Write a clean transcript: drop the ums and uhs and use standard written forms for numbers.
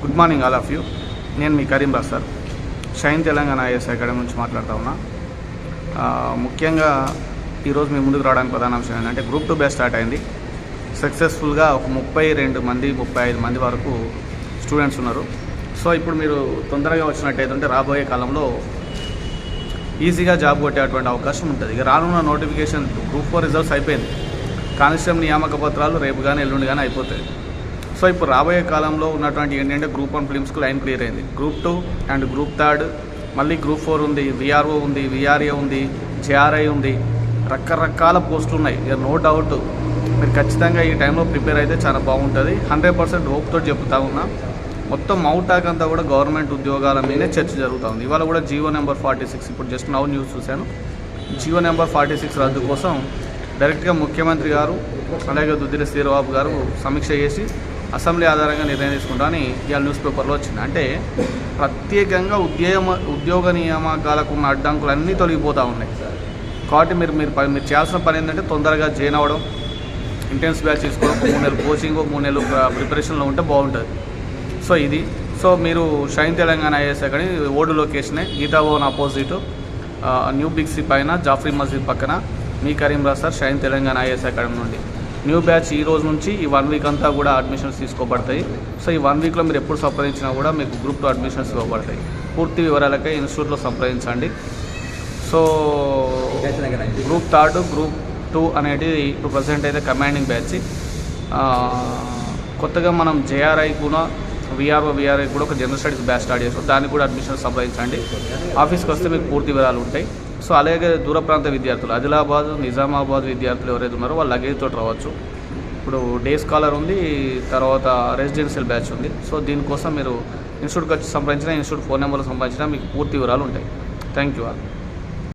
Good morning all of you. నేను మీ Karim Raj sir, Shine Telangana IAS academy నుంచి మాట్లాడుతూ ఉన్నా. ముఖ్యంగా ఈరోజు మీ ముందుకు రావడానికి ప్రధాన అంశం ఏంటంటే గ్రూప్ 2 బ్యాచ్ స్టార్ట్ అయింది. సక్సెస్ఫుల్గా ఒక 32 మంది 35 మంది వరకు స్టూడెంట్స్ ఉన్నారు. సో ఇప్పుడు మీరు తొందరగా వచ్చినట్టయితే రాబోయే కాలంలో ఈజీగా జాబ్ కొట్టేటువంటి అవకాశం ఉంటుంది. ఇక రానున్న నోటిఫికేషన్ గ్రూప్ 4 రిజల్ట్స్ అయిపోయింది. కానిస్టేబుల్ నియామక పత్రాలు రేపు కానీ ఎల్లుండి కానీ అయిపోతాయి. సో ఇప్పుడు రాబోయే కాలంలో ఉన్నటువంటి ఏంటంటే గ్రూప్ 1 ఫిలిమ్స్కి లైన్ క్లియర్ అయింది. గ్రూప్ 2 అండ్ గ్రూప్ 3, మళ్ళీ గ్రూప్ 4 ఉంది, విఆర్ఓ ఉంది, విఆర్ఏ ఉంది, జేఆర్ఐ ఉంది, రకరకాల పోస్టులు ఉన్నాయి. ఇక నో డౌట్ మీరు ఖచ్చితంగా ఈ టైంలో ప్రిపేర్ అయితే చాలా బాగుంటుంది. 100% హోప్తో చెప్తా ఉన్నా. మొత్తం మౌటాక్ అంతా కూడా గవర్నమెంట్ ఉద్యోగాల మీదే చర్చ జరుగుతూ ఉంది. ఇవాళ కూడా జీవో నెంబర్ 46, ఇప్పుడు జస్ట్ నౌ న్యూస్ చూశాను, జీవో నెంబర్ 46 రద్దు కోసం డైరెక్ట్గా ముఖ్యమంత్రి గారు అలాగే దుద్దిల శ్రీరాబాబు గారు సమీక్ష చేసి అసెంబ్లీ ఆధారంగా నిర్ణయం తీసుకుంటామని ఇవాళ న్యూస్ పేపర్లో వచ్చింది. అంటే ప్రత్యేకంగా ఉద్యోగ నియామకాలకు ఉన్న అడ్డంకులు అన్నీ తొలగిపోతూ ఉన్నాయి. కాబట్టి మీరు చేయాల్సిన పని ఏంటంటే తొందరగా జాయిన్ అవ్వడం, ఇంటెన్స్ బ్యాచ్ తీసుకోవడం, 3 నెలలు కోచింగ్, 3 నెలలు ప్రిపరేషన్లో ఉంటే బాగుంటుంది. సో మీరు Shine Telangana IAS academy old లొకేషనే, Geeta Bhavan opposite, new Big C పైన, జాఫ్రీ మస్జిద్ పక్కన. మీ Karim Raj sir, Shine Telangana IAS academy నుండి. న్యూ బ్యాచ్ ఈ రోజు నుంచి ఈ 1 వీక్ అంతా కూడా అడ్మిషన్స్ తీసుకోబడతాయి. సో ఈ 1 వీక్లో మీరు ఎప్పుడు సంప్రదించినా కూడా మీకు గ్రూప్ 2 అడ్మిషన్స్ ఇవ్వబడతాయి. పూర్తి వివరాలకై ఇన్స్టిట్యూట్లో సంప్రదించండి. సో గ్రూప్ 3, గ్రూప్ 2 అనేది ఇప్పుడు ప్రజెంట్ అయితే కమాండింగ్ బ్యాచ్. కొత్తగా మనం జేఆర్ఐ కూడా విఆర్ఐ కూడా ఒక జనరల్ స్టడీస్ బ్యాచ్ స్టార్ట్ చేస్తాం. దానికి కూడా అడ్మిషన్ సంప్రదించండి. ఆఫీస్కి వస్తే మీకు పూర్తి వివరాలు ఉంటాయి. సో అలాగే దూర ప్రాంత విద్యార్థులు, ఆదిలాబాద్, నిజామాబాద్ విద్యార్థులు ఎవరైతే ఉన్నారో వాళ్ళు లగేజ్ తోటి రావచ్చు. ఇప్పుడు డే స్కాలర్ ఉంది, తర్వాత రెసిడెన్షియల్ బ్యాచ్ ఉంది. సో దీనికోసం మీరు ఇన్స్టిట్యూట్కి వచ్చి సంప్రదించినా, ఇన్స్టిట్యూట్ ఫోన్ నెంబర్లు సంప్రదించినా మీకు పూర్తి వివరాలు ఉంటాయి. Thank you all.